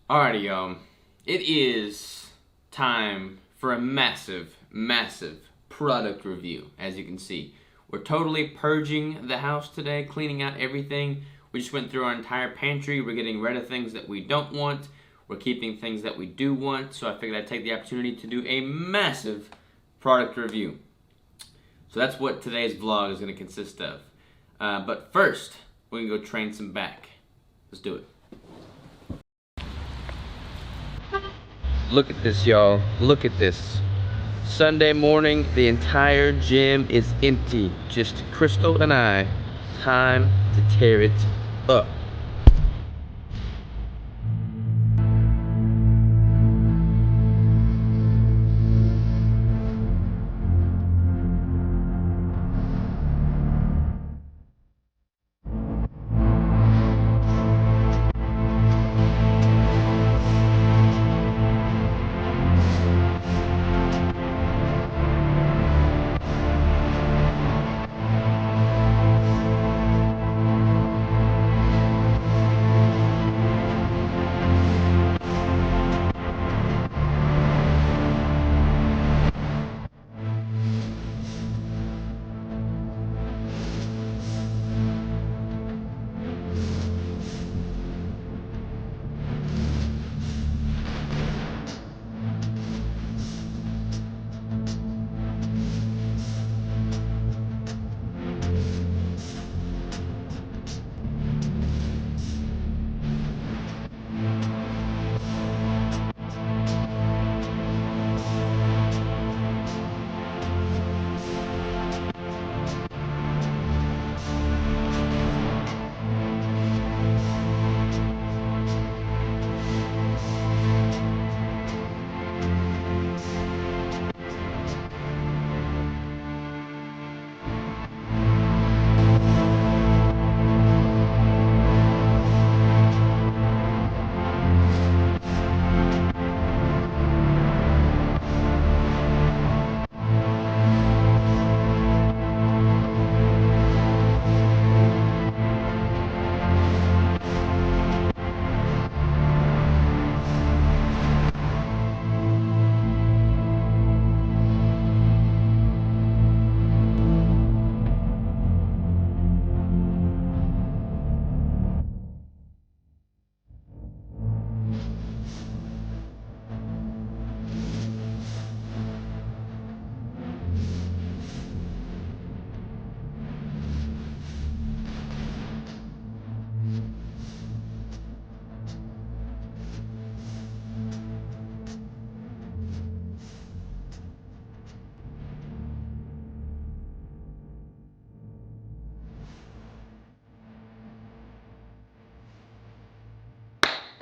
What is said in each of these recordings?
Alrighty, y'all. It is time for a massive product review. As you can see, we're totally purging the house today, cleaning out everything. We just went through our entire pantry. We're getting rid of things that we don't want. We're keeping things that we do want. So I figured I'd take the opportunity to do a massive product review. So that's what today's vlog is going to consist of. But first, we're going to go train some back. Let's do it. Look at this, y'all. Look at this. Sunday morning, the entire gym is empty. Just Crystal and I. Time to tear it up.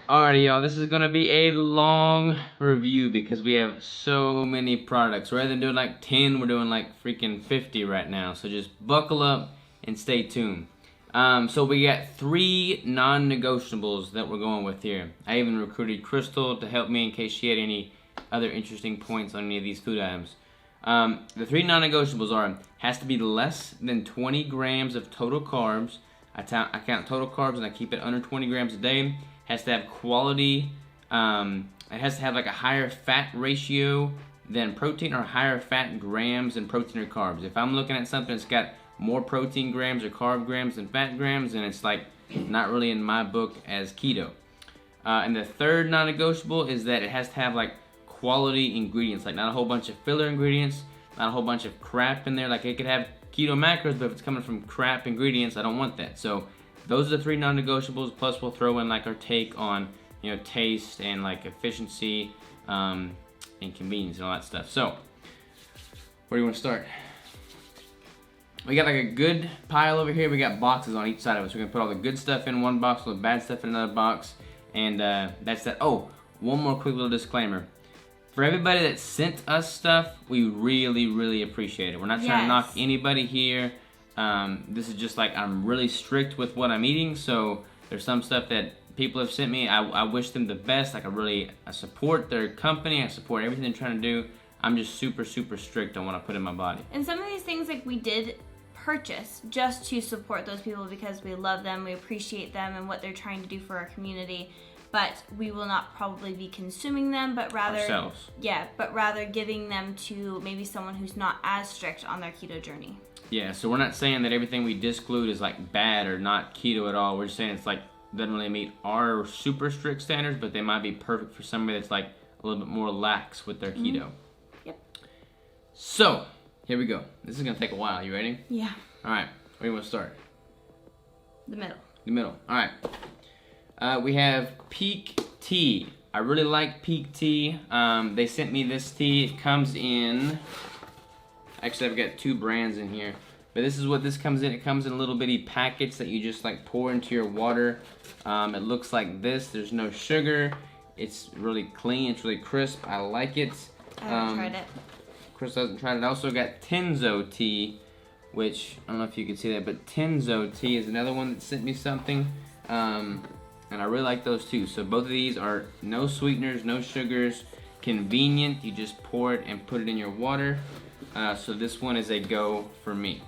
Alrighty, y'all, this is gonna be a long review because we have so many products. Rather than doing like 10, we're doing like freaking 50 right now. So just buckle up and stay tuned. So we got 3 non-negotiables that we're going with here. I even recruited Crystal to help me in case she had any other interesting points on any of these food items. The 3 non-negotiables are, has to be less than 20 grams of total carbs. I count total carbs and I keep it under 20 grams a day. Has to have quality, it has to have like a higher fat ratio than protein or higher fat grams than protein or carbs. If I'm looking at something that's got more protein grams or carb grams than fat grams, then it's like not really in my book as keto. And the third non-negotiable is that it has to have like quality ingredients, like not a whole bunch of filler ingredients, not a whole bunch of crap in there. Like it could have keto macros, but if it's coming from crap ingredients, I don't want that. So those are the 3 non-negotiables, plus we'll throw in like our take on, you know, taste and like efficiency and convenience and all that stuff. So, where do you want to start? We got like a good pile over here. We got boxes on each side of us. We're going to put all the good stuff in one box, all the bad stuff in another box, and that's that. Oh, one more quick little disclaimer. For everybody that sent us stuff, we really appreciate it. We're not trying to knock anybody here. This is just like, I'm really strict with what I'm eating, so there's some stuff that people have sent me. I wish them the best. Like I support their company. I support everything they're trying to do. I'm just super strict on what I put in my body. And some of these things like we did purchase just to support those people because we love them, we appreciate them and what they're trying to do for our community. but we will not probably be consuming them, but rather ourselves. Yeah, but rather giving them to maybe someone who's not as strict on their keto journey. Yeah, so we're not saying that everything we disclude is like bad or not keto at all. We're just saying it's like doesn't really meet our super strict standards, but they might be perfect for somebody that's like a little bit more lax with their keto. Yep. So, here we go. This is gonna take a while. You ready? Yeah. All right. Where do you want to start? The middle. The middle. All right. We have Peak Tea. I really like Peak Tea. They sent me this tea. It comes in. Actually, I've got 2 brands in here. But this is what this comes in. It comes in little bitty packets that you just like pour into your water. It looks like this. There's no sugar. It's really clean. It's really crisp. I like it. I haven't tried it. Chris hasn't tried it. I also got Tenzo tea, which I don't know if you can see that, but Tenzo tea is another one that sent me something. And I really like those too. So both of these are no sweeteners, no sugars, convenient. You just pour it and put it in your water. So this one is a go for me.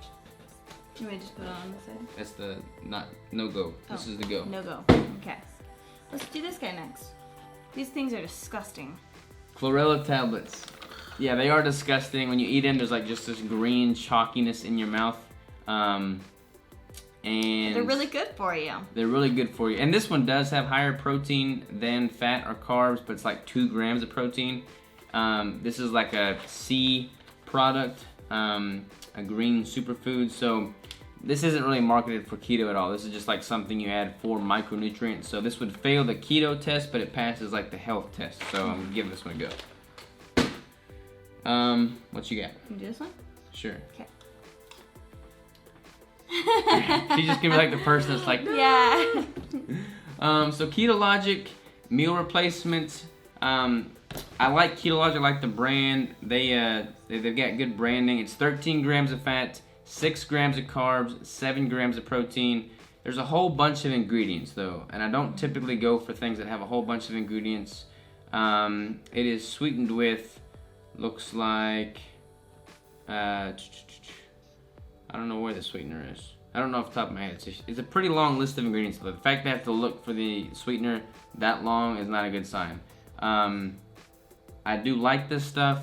You want me to just put it on this side? That's the no go. This is the go. No go. Okay. Let's do this guy next. These things are disgusting. Chlorella tablets. Yeah, they are disgusting. When you eat them, there's like just this green chalkiness in your mouth. And they're really good for you. They're really good for you. And this one does have higher protein than fat or carbs, but it's like 2 grams of protein. This is like a C product, a green superfood. So this isn't really marketed for keto at all. This is just like something you add for micronutrients. So this would fail the keto test, but it passes like the health test. So I'm giving this one a go. What you got? Can you do this one? Sure. Okay. She's just gonna be like the person that's like, yeah. So Keto Logic meal replacement. I like Keto Logic. I like the brand. They've got good branding. It's 13 grams of fat, 6 grams of carbs, 7 grams of protein. There's a whole bunch of ingredients though, and I don't typically go for things that have a whole bunch of ingredients. It is sweetened with, looks like, I don't know where the sweetener is. I don't know off the top of my head. It's a pretty long list of ingredients, but the fact that I have to look for the sweetener that long is not a good sign. I do like this stuff,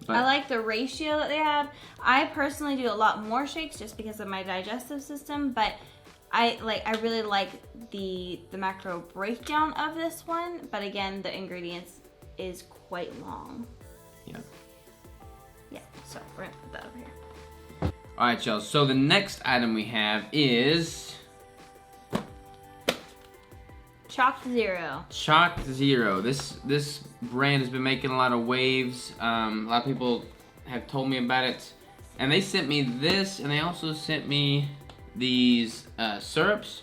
but I like the ratio that they have. I personally do a lot more shakes just because of my digestive system, but I really like the macro breakdown of this one, but again, the ingredients is quite long. Yeah. Yeah, so we're gonna put that over here. Alright, y'all. So the next item we have is Chalk Zero. Chalk Zero. This brand has been making a lot of waves. A lot of people have told me about it, and they sent me this, and they also sent me these syrups.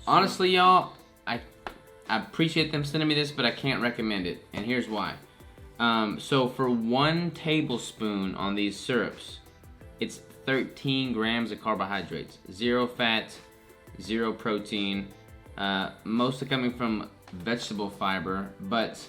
Honestly, y'all, I appreciate them sending me this, but I can't recommend it, and here's why. So for 1 tablespoon on these syrups, it's 13 grams of carbohydrates, 0 fat, 0 protein, mostly coming from vegetable fiber, but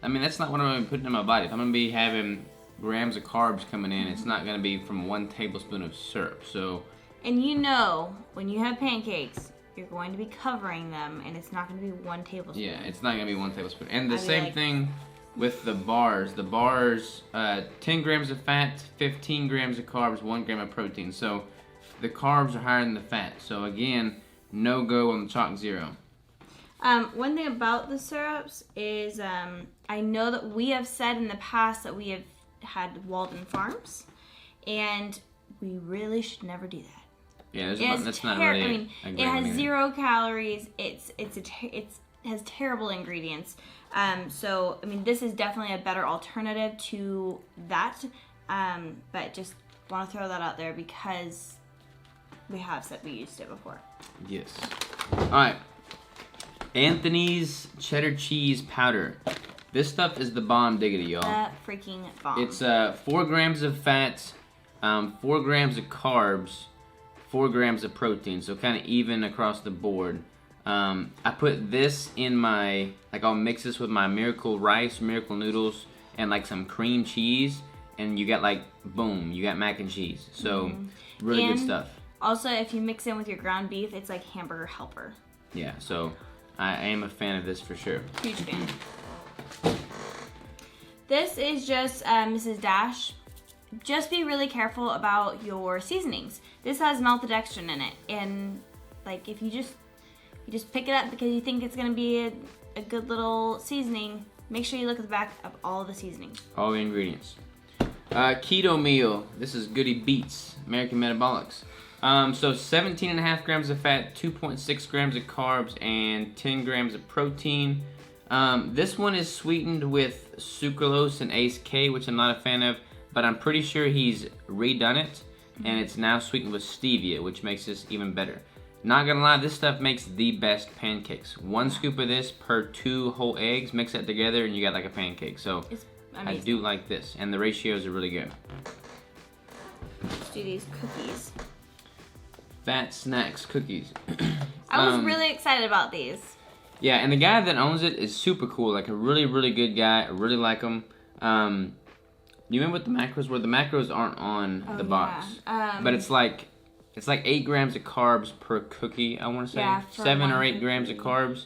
I mean, that's not what I'm going to be putting in my body. If I'm going to be having grams of carbs coming in, it's not going to be from 1 tablespoon of syrup. So, and you know, when you have pancakes, you're going to be covering them, and it's not going to be 1 tablespoon. Yeah, it's not going to be 1 tablespoon. And the I'd be same like, thing with the bars. The bars, 10 grams of fat, 15 grams of carbs, 1 gram of protein. So the carbs are higher than the fat. So again, no go on the Chalk Zero. One thing about the syrups is I know that we have said in the past that we have had Walden Farms, and we really should never do that. Yeah, that's not really. I mean, it has 0 calories. It has terrible ingredients. So I mean, this is definitely a better alternative to that. But just want to throw that out there because we have said we used it before. Yes. All right. Anthony's cheddar cheese powder. This stuff is the bomb diggity, y'all. The freaking bomb. It's 4 grams of fat, 4 grams of carbs, 4 grams of protein, so kind of even across the board. I put this in my, like I'll mix this with my Miracle rice, Miracle noodles, and like some cream cheese, and you got like, boom, you got mac and cheese. So, really good stuff. Also, if you mix in with your ground beef, it's like hamburger helper. Yeah, so I am a fan of this for sure. Huge fan. This is just Mrs. Dash. Just be really careful about your seasonings. This has maltodextrin in it, and like if you just pick it up because you think it's gonna be a good little seasoning, make sure you look at the back of all the seasonings. All the ingredients. Keto meal. This is Goody Beats, American Metabolics. So 17.5 grams of fat, 2.6 grams of carbs, and 10 grams of protein. This one is sweetened with sucralose and Ace K, which I'm not a fan of, but I'm pretty sure he's redone it, and it's now sweetened with stevia, which makes this even better. Not gonna lie, this stuff makes the best pancakes. 1 scoop of this per 2 whole eggs, mix that together, and you got like a pancake. So I do like this, and the ratios are really good. Let's do these cookies. Fat Snacks cookies. I was really excited about these. Yeah, and the guy that owns it is super cool. Like a really, really good guy. I really like him. You remember what the macros were? The macros aren't on the box, but it's like 8 grams of carbs per cookie. I want to say 7 or 8 grams of carbs.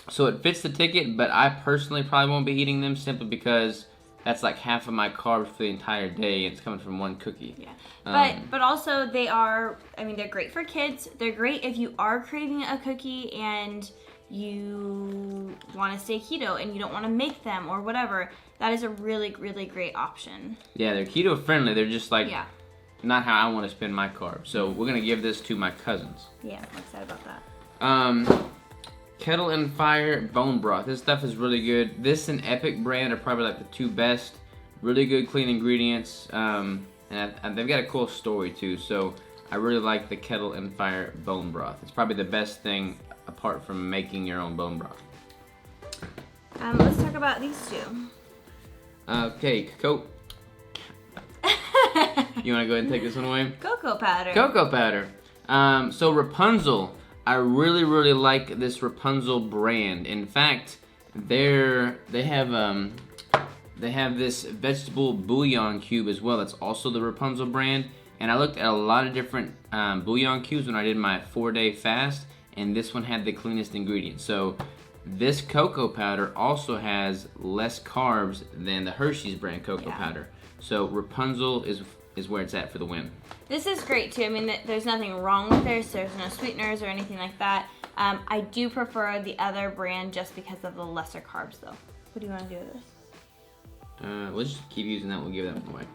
So it fits the ticket, but I personally probably won't be eating them simply because that's like half of my carbs for the entire day, and it's coming from 1 cookie. Yeah, but also they are. I mean, they're great for kids. They're great if you are craving a cookie and you want to stay keto and you don't want to make them or whatever. That is a really, really great option. Yeah, they're keto friendly. They're just like not how I want to spend my carbs. So we're gonna give this to my cousins. Yeah, I'm excited about that. Kettle and Fire bone broth. This stuff is really good. This and Epic brand are probably like the 2 best. Really good, clean ingredients. And they've got a cool story too. So I really like the Kettle and Fire bone broth. It's probably the best thing apart from making your own bone broth. Let's talk about these 2. Okay, You want to go ahead and take this one away? Cocoa powder. Cocoa powder. So Rapunzel. I really, really like this Rapunzel brand. In fact, they have this vegetable bouillon cube as well. That's also the Rapunzel brand. And I looked at a lot of different bouillon cubes when I did my 4-day fast, and this one had the cleanest ingredients. So this cocoa powder also has less carbs than the Hershey's brand cocoa powder. So Rapunzel is where it's at for the win. This is great too. I mean, there's nothing wrong with this. There's no sweeteners or anything like that. I do prefer the other brand just because of the lesser carbs though. What do you want to do with this? We'll just keep using that. We'll give that one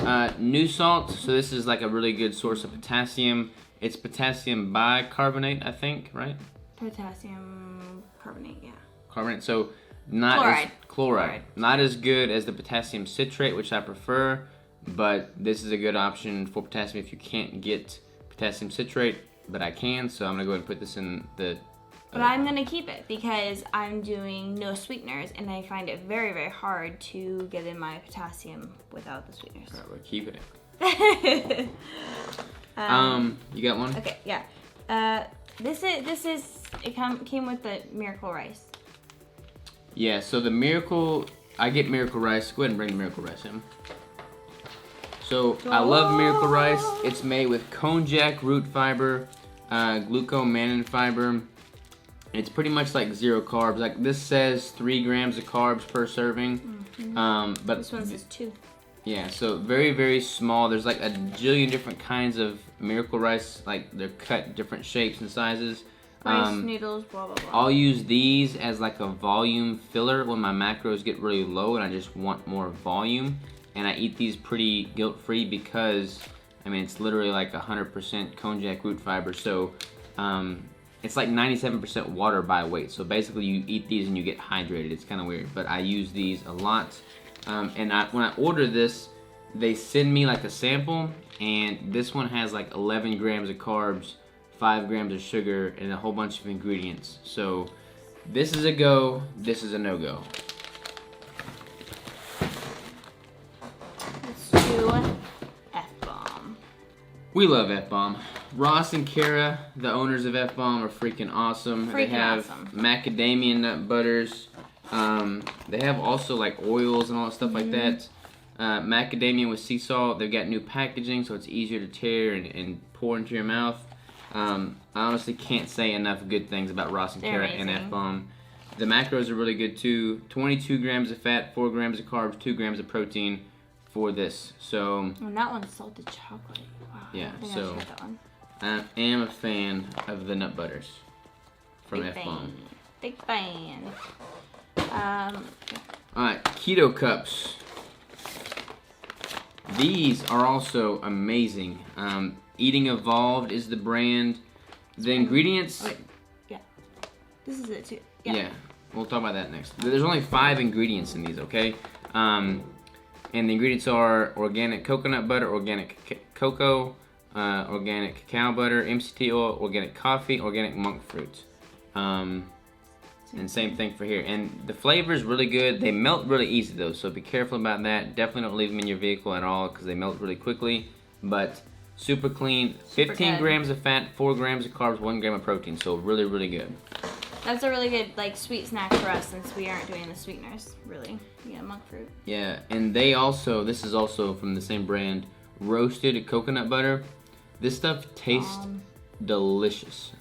away. New salt. So this is like a really good source of potassium. It's potassium bicarbonate, I think, right? Potassium carbonate, yeah. Carbonate. So not chloride. Not as good as the potassium citrate, which I prefer. But this is a good option for potassium if you can't get potassium citrate, but I can, so I'm gonna go ahead and put this in the... But I'm gonna keep it because I'm doing no sweeteners, and I find it very, very hard to get in my potassium without the sweeteners. All right, we're keeping it. You got one? Okay, yeah. It came with the Miracle Rice. Yeah, so I get Miracle Rice. Go ahead and bring the Miracle Rice in. So I love Miracle Rice. It's made with konjac root fiber, glucomannan fiber. It's pretty much like 0 carbs. Like this says 3 grams of carbs per serving. Mm-hmm. But this one says 2. Yeah, so very, very small. There's like a jillion different kinds of Miracle Rice. Like they're cut different shapes and sizes. Rice noodles, blah, blah, blah. I'll use these as like a volume filler when my macros get really low and I just want more volume. And I eat these pretty guilt-free because, I mean, it's literally like 100% konjac root fiber. So it's like 97% water by weight. So basically you eat these and you get hydrated. It's kind of weird, but I use these a lot. And when I order this, they send me like a sample, and this one has like 11 grams of carbs, 5 grams of sugar, and a whole bunch of ingredients. So this is a go, this is a no-go. Let's do F-Bomb. We love F-Bomb. Ross and Kara, the owners of F-Bomb, are freaking awesome. They have macadamia nut butters. They have also like oils and all that stuff like that. Macadamia with sea salt. They've got new packaging, so it's easier to tear and pour into your mouth. I honestly can't say enough good things about Ross and They're Carrot and amazing. F-Bomb. The macros are really good too. 22 grams of fat, 4 grams of carbs, 2 grams of protein for this. So, And that one's salted chocolate. Wow. yeah, I don't think I so should get that one. I am a fan of the nut butters from Big F-Bomb. fan. Big fan. Alright, Keto Cups. These are also amazing. Eating Evolved is the brand. The ingredients... Wait, yeah. This is it too. Yeah, we'll talk about that next. There's only 5 ingredients in these, okay? And the ingredients are organic coconut butter, organic cocoa, organic cacao butter, MCT oil, organic coffee, organic monk fruit. And same thing for here. And the flavor is really good. They melt really easy though, so be careful about that. Definitely don't leave them in your vehicle at all because they melt really quickly. But super clean. 15 good. grams of fat, 4 grams of carbs, 1 gram of protein. So really, really good. That's a really good like sweet snack for us since we aren't doing the sweeteners, really. Yeah, monk fruit. Yeah, and they also, this is also from the same brand, roasted coconut butter. This stuff tastes delicious.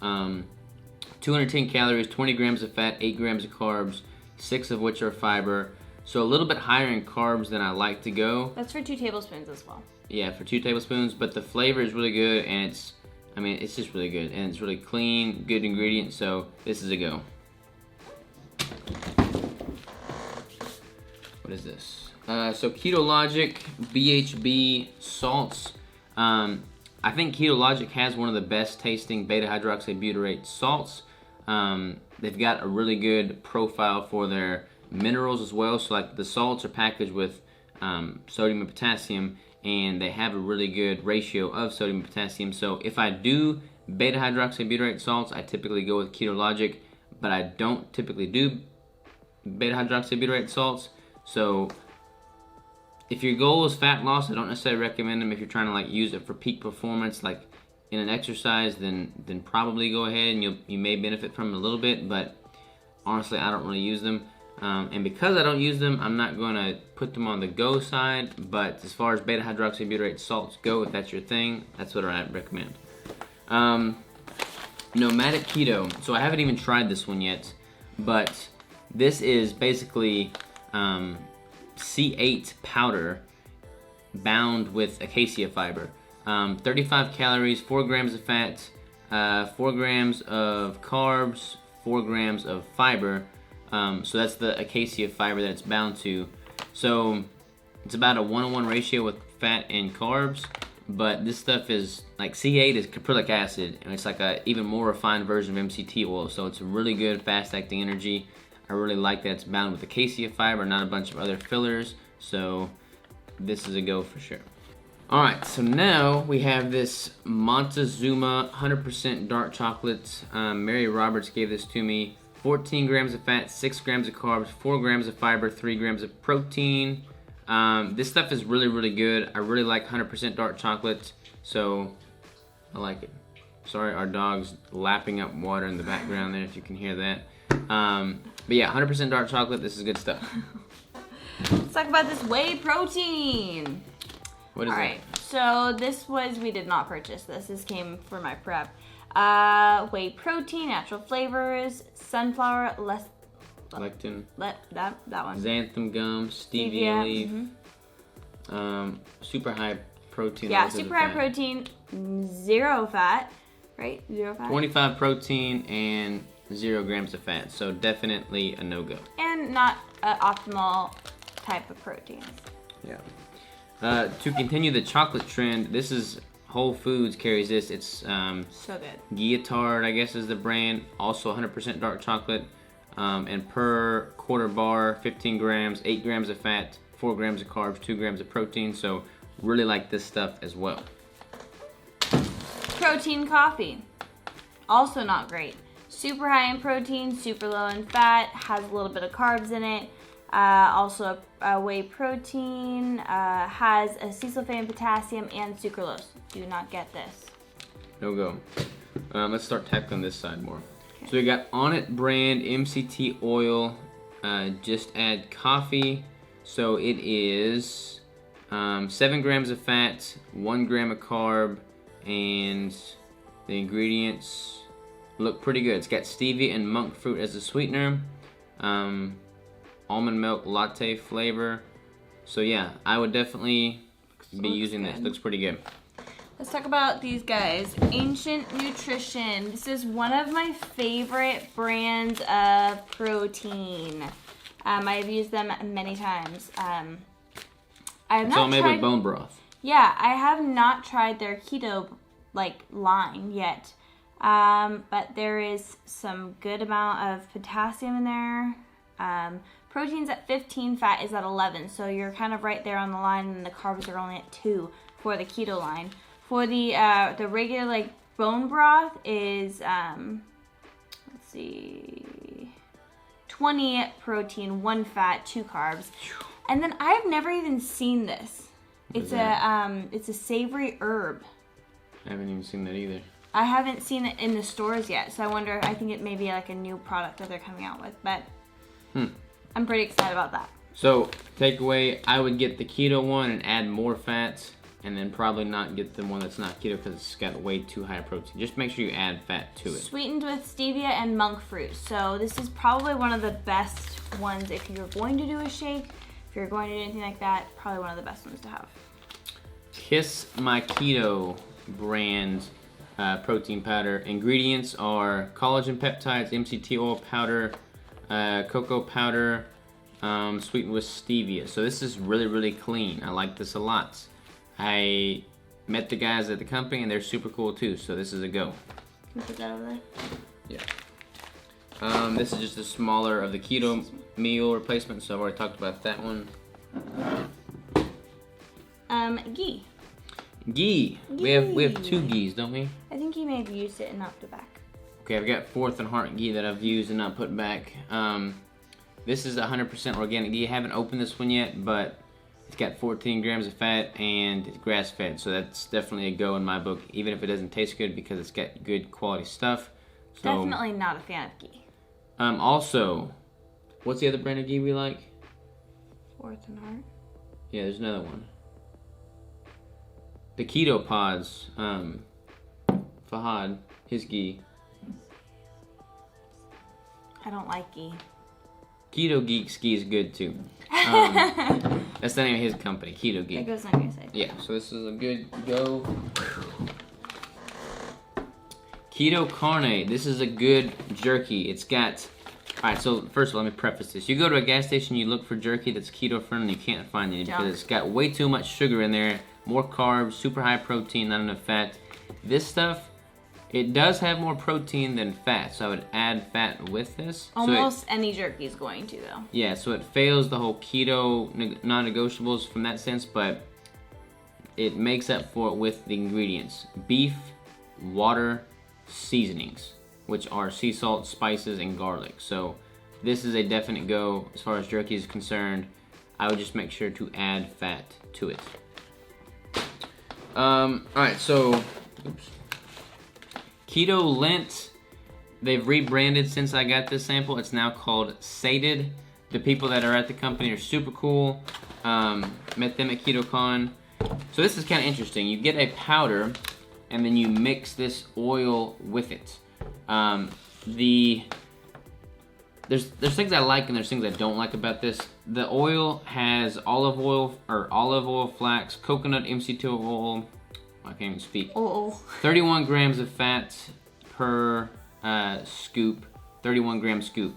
210 calories, 20 grams of fat, 8 grams of carbs, 6 of which are fiber. So a little bit higher in carbs than I like to go. That's for 2 tablespoons as well. Yeah, for 2 tablespoons, but the flavor is really good and it's just really good and it's really clean, good ingredients, so this is a go. What is this? So Keto Logic, BHB salts. I think Keto Logic has one of the best tasting beta hydroxybutyrate salts. They've got a really good profile for their minerals as well. So like the salts are packaged with sodium and potassium, and they have a really good ratio of sodium and potassium. So if I do beta hydroxybutyrate salts, I typically go with Keto Logic, but I don't typically do beta hydroxybutyrate salts. So if your goal is fat loss, I don't necessarily recommend them. If you're trying to like use it for peak performance, like in an exercise, then probably go ahead and you may benefit from them a little bit. But honestly, I don't really use them. And because I don't use them, I'm not going to put them on the go side. But as far as beta hydroxybutyrate salts go, if that's your thing, that's what I recommend. Nomadic Keto. So I haven't even tried this one yet, but this is basically C8 powder bound with acacia fiber. 35 calories, 4 grams of fat, 4 grams of carbs, 4 grams of fiber. So that's the acacia fiber that it's bound to. So it's about a 1-to-1 ratio with fat and carbs. But this stuff is like C8 is caprylic acid, and it's like a even more refined version of MCT oil. So it's a really good fast-acting energy. I really like that it's bound with acacia fiber, not a bunch of other fillers. So this is a go for sure. Alright, so now we have this Montezuma 100% dark chocolate. Mary Roberts gave this to me. 14 grams of fat, 6 grams of carbs, 4 grams of fiber, 3 grams of protein. This stuff is really, really good. I really like 100% dark chocolate, so I like it. Sorry, our dog's lapping up water in the background there, if you can hear that. But yeah, 100% dark chocolate, this is good stuff. Let's talk about this whey protein. What is All that? right, so we did not purchase this. This came for my prep. Whey protein, natural flavors, sunflower, Lectin, that one. xanthan gum, stevia leaf, super high protein. Yeah, super high protein, 0 fat, right? 0 fat. 25 protein and 0 grams of fat, so definitely a no-go. And not an optimal type of protein. Yeah. To continue the chocolate trend, this is Whole Foods carries this. It's So good. Guittard, I guess is the brand. Also 100% dark chocolate. And per quarter bar, 15 grams, 8 grams of fat, 4 grams of carbs, 2 grams of protein. So really like this stuff as well. Protein coffee. Also not great. Super high in protein, super low in fat, has a little bit of carbs in it. Also whey protein, has acesulfame, potassium, and sucralose. Do not get this. No go. Let's start tackling this side more. Okay. So we got On It brand MCT oil. Just add coffee. So it is 7 grams of fat, 1 gram of carb, and The ingredients look pretty good. It's got stevia and monk fruit as a sweetener. Almond milk latte flavor. So yeah, I would definitely be using this. Looks pretty good. Let's talk about these guys. Ancient Nutrition. This is one of my favorite brands of protein. I've used them many times. I have It's all made with bone broth. Yeah, I have not tried their keto line yet. But there is some good amount of potassium in there. Protein's at 15, fat is at 11. So you're kind of right there on the line, and the carbs are only at 2 for the keto line. For the regular bone broth is let's see, 20 protein, 1 fat, 2 carbs. And then I've never even seen this. It's a savory herb. I haven't even seen that either. I haven't seen it in the stores yet, so I think it may be like a new product that they're coming out with, but I'm pretty excited about that. So, takeaway, I would get the keto one and add more fats, and then probably not get the one that's not keto because it's got way too high protein. Just make sure you add fat to it. Sweetened with stevia and monk fruit. So this is probably one of the best ones if you're going to do a shake. If you're going to do anything like that, probably one of the best ones to have. Kiss My Keto brand protein powder. Ingredients are collagen peptides, MCT oil powder, cocoa powder, sweetened with stevia. So this is really, really clean. I like this a lot. I met the guys at the company and they're super cool too, so this is a go. Can you put that over there? Yeah. This is just a smaller of the keto meal replacement, so I've already talked about that one. Ghee. Ghee. We have 2 ghees, don't we? I think you may have used it and knocked it back. Okay, I've got Fourth and Heart ghee that I've used and not put back. This is 100% organic ghee. I haven't opened this one yet, but it's got 14 grams of fat and it's grass-fed, so that's definitely a go in my book, even if it doesn't taste good because it's got good quality stuff. So, definitely not a fan of ghee. Also, what's the other brand of ghee we like? Fourth and Heart. Yeah, there's another one. The Keto Pods. Fahad, his ghee. I don't like ghee. Keto Geeks ghee is good too. That's the name of his company, Keto Geek. It goes on your side. Yeah, so this is a good go. Keto Carne. This is a good jerky. It's got... Alright, so first of all, let me preface this. You go to a gas station, you look for jerky that's keto friendly, you can't find any because it's got way too much sugar in there, more carbs, super high protein, not enough fat. This stuff, it does have more protein than fat, so I would add fat with this. Almost any jerky is going to, though. Yeah, so it fails the whole keto non-negotiables from that sense, but it makes up for it with the ingredients. Beef, water, seasonings, which are sea salt, spices, and garlic. So this is a definite go as far as jerky is concerned. I would just make sure to add fat to it. Alright, so oops. Keto Lint, they've rebranded since I got this sample. It's now called Sated. The people that are at the company are super cool. Met them at KetoCon. So this is kind of interesting. You get a powder and then you mix this oil with it. There's things I like and there's things I don't like about this. The oil has olive oil, flax, coconut, MCT oil. I can't even speak. 31 grams of fat per scoop. 31 gram scoop.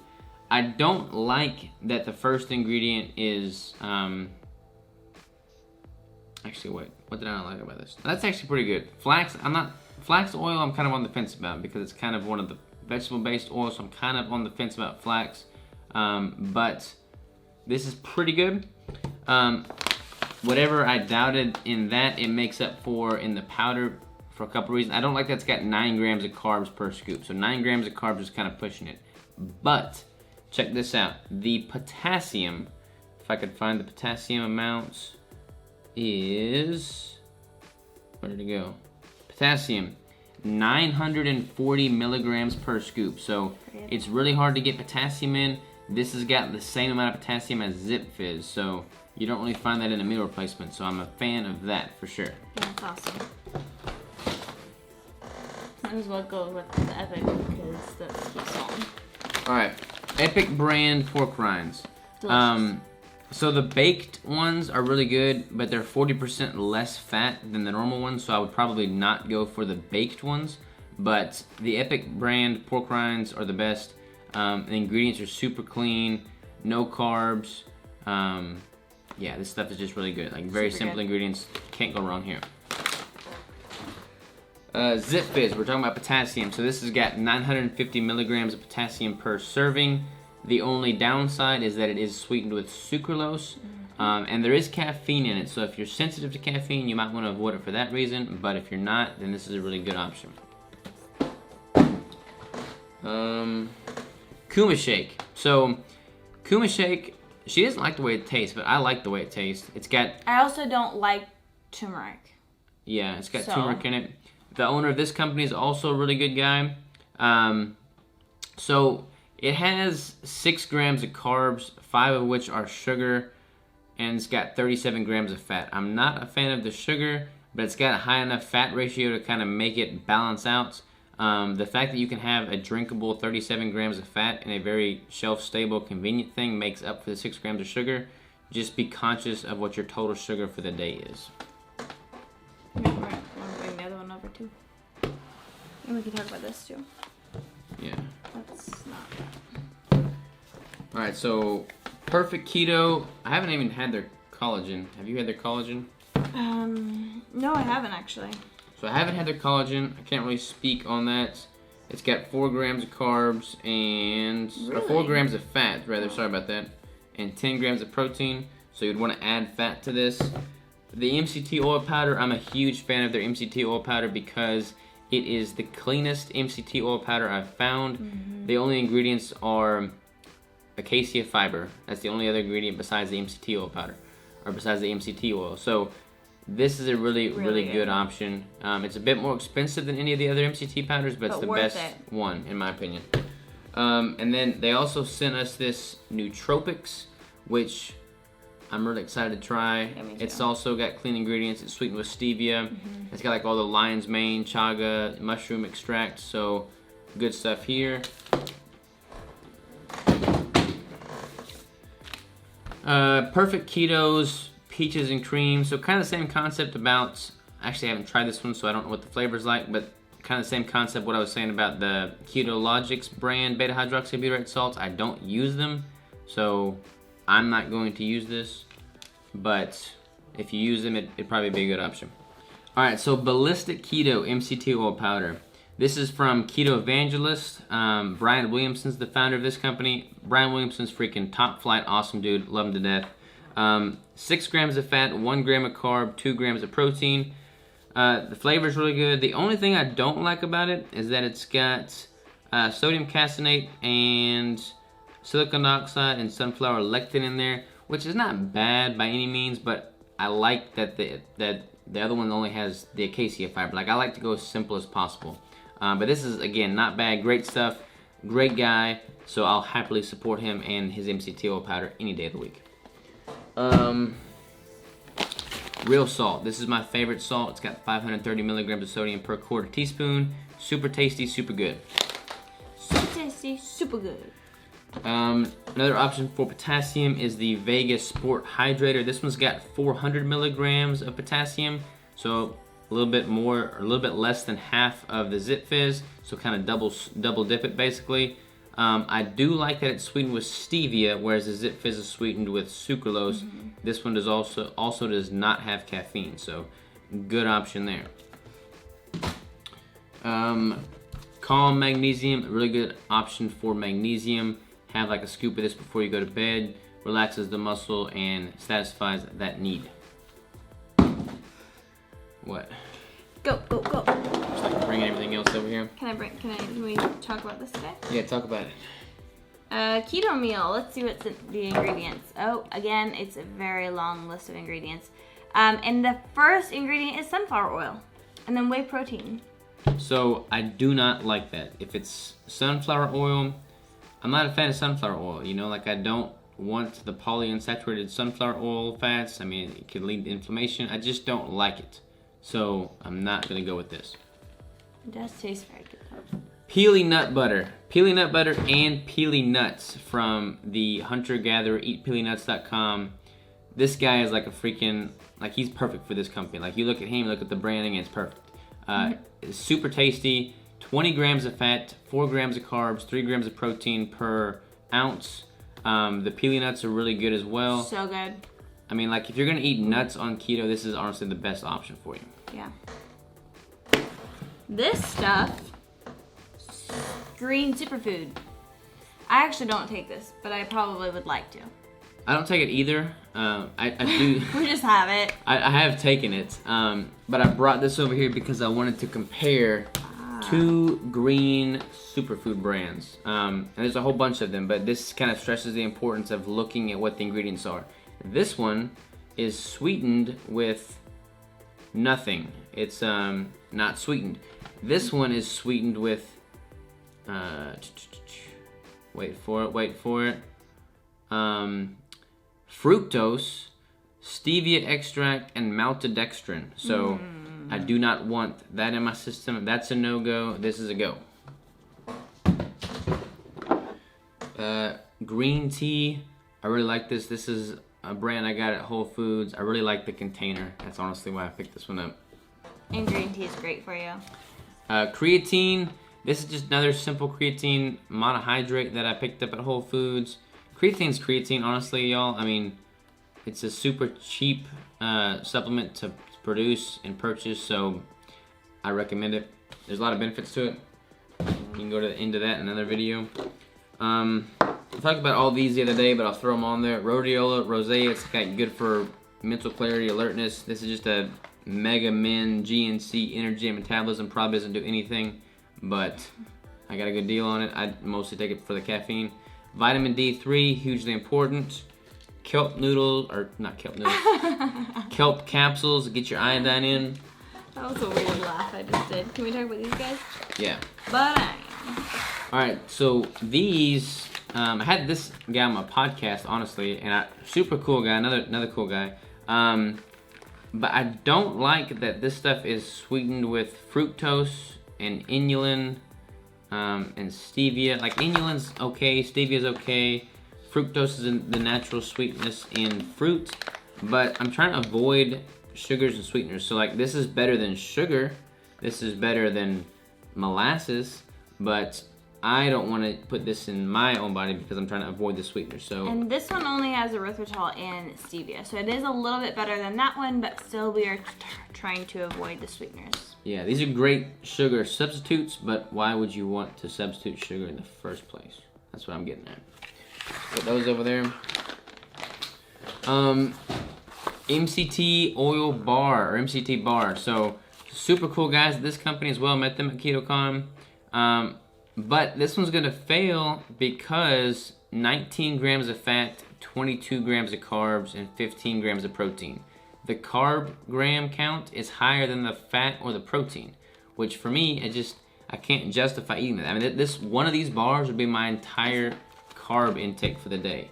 I don't like that the first ingredient is actually wait, what did I not like about this? That's actually pretty good. Flax oil I'm kind of on the fence about because it's kind of one of the vegetable based oils, so I'm kind of on the fence about flax. But this is pretty good. Whatever I doubted in that, it makes up for in the powder for a couple reasons. I don't like that it's got 9 grams of carbs per scoop. So 9 grams of carbs is kind of pushing it. But check this out. The potassium, if I could find the potassium amounts, is, where did it go? Potassium, 940 milligrams per scoop. So it's really hard to get potassium in. This has got the same amount of potassium as Zip Fizz, so you don't really find that in a meal replacement. So I'm a fan of that for sure. That's awesome. Might as well go with the Epic because that's the song. All right, Epic brand pork rinds. Delicious. So the baked ones are really good, but they're 40% less fat than the normal ones, so I would probably not go for the baked ones. But the Epic brand pork rinds are the best. The ingredients are super clean, no carbs. Yeah, this stuff is just really good. Like very Super simple good. ingredients, can't go wrong here. Zip Fizz, we're talking about potassium. So this has got 950 milligrams of potassium per serving. The only downside is that it is sweetened with sucralose, and there is caffeine in it. So if you're sensitive to caffeine, you might want to avoid it for that reason. But if you're not, then this is a really good option. Kuma Shake. So Kuma Shake, she doesn't like the way it tastes, but I like the way it tastes. It's got, I also don't like turmeric. yeah, it's got So- turmeric in it. The owner of this company is also a really good guy. So it has 6 grams of carbs, 5 of which are sugar, and it's got 37 grams of fat. I'm not a fan of the sugar, but it's got a high enough fat ratio to kind of make it balance out. The fact that you can have a drinkable 37 grams of fat in a very shelf-stable, convenient thing makes up for the 6 grams of sugar. Just be conscious of what your total sugar for the day is. I'm gonna bring the other one over too. And we can talk about this too. Yeah. That's not that. All right, so Perfect Keto. I haven't even had their collagen. Have you had their collagen? No, I haven't actually. So I haven't had their collagen. I can't really speak on that. It's got 4 grams of carbs and or 4 Really? grams of fat, rather. Sorry about that, and 10 grams of protein. So you'd want to add fat to this. The MCT oil powder, I'm a huge fan of their MCT oil powder because it is the cleanest MCT oil powder I've found. The only ingredients are acacia fiber. That's the only other ingredient besides the MCT oil powder, or besides the MCT oil. So this is a really Really good good. option. It's a bit more expensive than any of the other MCT powders, but it's But the worth best it. one in my opinion. And then they also sent us this nootropics, which I'm really excited to try. Yeah, me too. It's also got clean ingredients. It's sweetened with stevia. It's got like all the lion's mane, chaga, mushroom extract. So good stuff here. Perfect Keto's peaches and cream. So kind of the same concept about, actually I haven't tried this one, so I don't know what the flavor's like, but kind of the same concept what I was saying about the Keto Logics brand beta hydroxybutyrate salts. I don't use them, so I'm not going to use this, but if you use them, it'd probably be a good option. All right, so Ballistic Keto MCT oil powder. This is from Keto Evangelist. Brian Williamson's the founder of this company. Brian Williamson's freaking top flight, awesome dude, love him to death. 6 grams of fat, 1 gram of carb, 2 grams of protein. The flavor is really good. The only thing I don't like about it is that it's got sodium caseinate and silicon dioxide and sunflower lectin in there, which is not bad by any means, but I like that the other one only has the acacia fiber. Like, I like to go as simple as possible. But this is, again, not bad. Great stuff. Great guy. So I'll happily support him and his MCT oil powder any day of the week. Real salt. This is my favorite salt. It's got 530 milligrams of sodium per quarter teaspoon. Super tasty, super good. Super tasty, super good. Another option for potassium is the Vega Sport Hydrator. This one's got 400 milligrams of potassium, so a little bit more, or a little bit less than half of the Zip Fizz, so kind of double dip it basically. I do like that it's sweetened with stevia, whereas the Zip Fizz is sweetened with sucralose. This one does also does not have caffeine, so good option there. Calm Magnesium, a really good option for magnesium. Have like a scoop of this before you go to bed. Relaxes the muscle and satisfies that need. What? Go. Just like bringing everything else over here. Can we talk about this today? Yeah, talk about it. Keto meal. Let's see what's in the ingredients. Oh, again, it's a very long list of ingredients. And the first ingredient is sunflower oil, and then whey protein. So I do not like that. If it's sunflower oil, I'm not a fan of sunflower oil. You know, like I don't want the polyunsaturated sunflower oil fats. I mean, it can lead to inflammation. I just don't like it. So I'm not gonna go with this. It does taste very good though. Peely nut butter. Peely nut butter and peely nuts from the hunter-gatherer eatpeelynuts.com. This guy is like a freaking, like he's perfect for this company. Like you look at him, you look at the branding, and it's perfect. It's super tasty. 20 grams of fat, 4 grams of carbs, 3 grams of protein per ounce. The peely nuts are really good as well. So good. I mean, like if you're gonna eat nuts on keto, this is honestly the best option for you. Yeah. This stuff, green superfood. I actually don't take this, but I probably would like to. I don't take it either. I do. We just have it. I have taken it, but I brought this over here because I wanted to compare two green superfood brands. And there's a whole bunch of them, but this kind of stresses the importance of looking at what the ingredients are. This one is sweetened with nothing. It's not sweetened. This one is sweetened with wait for it. Fructose, stevia extract, and maltodextrin. So I do not want that in my system. That's a no-go. This is a go. Green tea. I really like this. This is a brand I got at Whole Foods. I really like the container. That's honestly why I picked this one up. And green tea is great for you. Creatine. This is just another simple creatine monohydrate that I picked up at Whole Foods. Creatine's creatine, honestly, y'all. I mean, it's a super cheap supplement to produce and purchase, so I recommend it. There's a lot of benefits to it. You can go to the end of that in another video. I talked about all these the other day, but I'll throw them on there. Rhodiola rosea, it's good for mental clarity, alertness. This is just a Mega Men GNC energy and metabolism. Probably doesn't do anything, but I got a good deal on it. I mostly take it for the caffeine. Vitamin D3, hugely important. Kelp noodles, or not kelp noodles. Kelp capsules, get your iodine in. That was a weird laugh I just did. Can we talk about these guys? Yeah. But Alright, so these, I had this guy on my podcast, honestly, and super cool guy, another cool guy. But I don't like that this stuff is sweetened with fructose and inulin and stevia. Like inulin's okay, stevia's okay. Fructose is the natural sweetness in fruit, but I'm trying to avoid sugars and sweeteners. So like this is better than sugar, this is better than molasses, but I don't want to put this in my own body because I'm trying to avoid the sweeteners. So and this one only has erythritol and stevia, so it is a little bit better than that one, but still we are trying to avoid the sweeteners. Yeah, these are great sugar substitutes, but why would you want to substitute sugar in the first place? That's what I'm getting at. Put those over there. MCT oil bar, or MCT bar. So, super cool guys at this company as well. Met them at KetoCon. But this one's going to fail because 19 grams of fat, 22 grams of carbs, and 15 grams of protein. The carb gram count is higher than the fat or the protein, which for me, I can't justify eating that. I mean, one of these bars would be my entire carb intake for the day.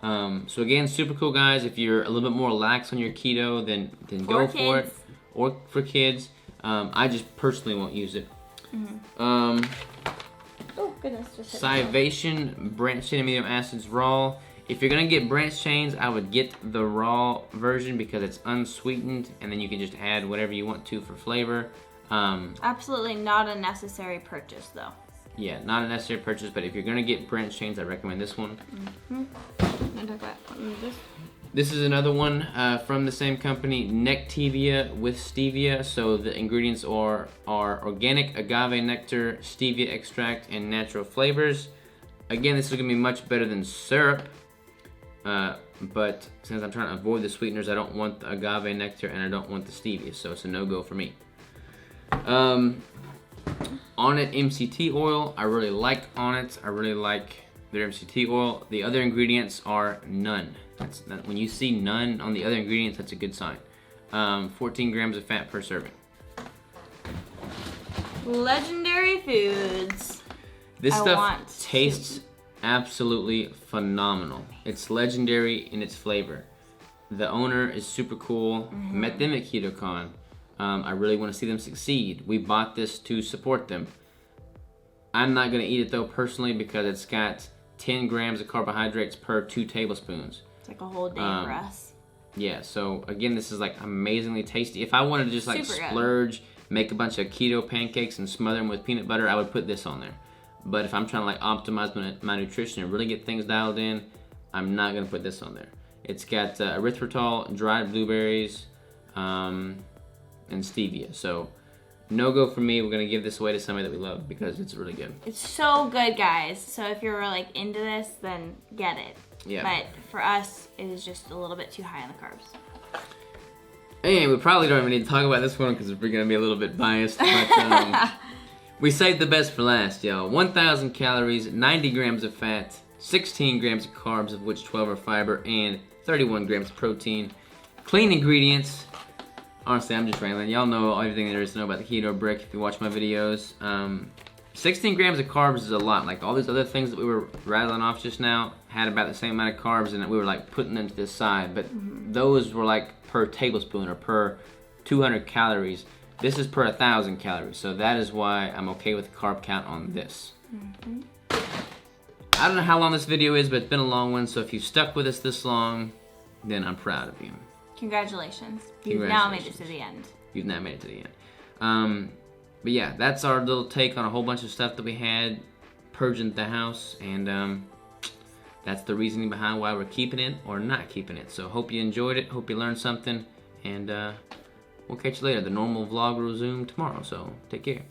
So again, super cool guys. If you're a little bit more lax on your keto, then go for it. Or for kids. I just personally won't use it. Oh goodness! Scivation branched chain amino acids raw. If you're gonna get branched chains, I would get the raw version because it's unsweetened, and then you can just add whatever you want to for flavor. Absolutely not a necessary purchase though. Yeah, not a necessary purchase, but if you're gonna get branched chains, I recommend this one. Talk about this. This is another one from the same company, Nectevia with stevia. So the ingredients are organic agave nectar, stevia extract, and natural flavors. Again, this is gonna be much better than syrup, but since I'm trying to avoid the sweeteners, I don't want the agave nectar and I don't want the stevia, so it's a no-go for me. Onnit MCT oil, I really like Onnit. I really like their MCT oil. The other ingredients are none. When you see none on the other ingredients, that's a good sign. 14 grams of fat per serving. Legendary Foods. This stuff tastes absolutely phenomenal. It's legendary in its flavor. The owner is super cool. Met them at KetoCon. I really want to see them succeed. We bought this to support them. I'm not going to eat it though personally because it's got 10 grams of carbohydrates per 2 tablespoons. It's like a whole day for us. Yeah, so again, this is like amazingly tasty. If I wanted to just like Super good. splurge, make a bunch of keto pancakes and smother them with peanut butter, I would put this on there. But if I'm trying to like optimize my nutrition and really get things dialed in, I'm not going to put this on there. It's got erythritol, dried blueberries, and stevia. So no go for me. We're going to give this away to somebody that we love because it's really good. It's so good, guys. So if you're like into this, then get it. Yeah. But for us, it is just a little bit too high on the carbs. And we probably don't even need to talk about this one because we're going to be a little bit biased. But we saved the best for last, y'all. 1,000 calories, 90 grams of fat, 16 grams of carbs, of which 12 are fiber, and 31 grams of protein. Clean ingredients. Honestly, I'm just rambling. Y'all know everything there is to know about the keto brick if you watch my videos. 16 grams of carbs is a lot. Like all these other things that we were rattling off just now had about the same amount of carbs, and we were like putting them to the side. But those were like per tablespoon or per 200 calories. This is per 1,000 calories. So that is why I'm okay with the carb count on this. I don't know how long this video is, but it's been a long one. So if you've stuck with us this long, then I'm proud of you. Congratulations. You've now made it to the end. You've now made it to the end. But yeah, that's our little take on a whole bunch of stuff that we had purging the house, and that's the reasoning behind why we're keeping it or not keeping it. So hope you enjoyed it, hope you learned something, and we'll catch you later. The normal vlog will resume tomorrow, so take care.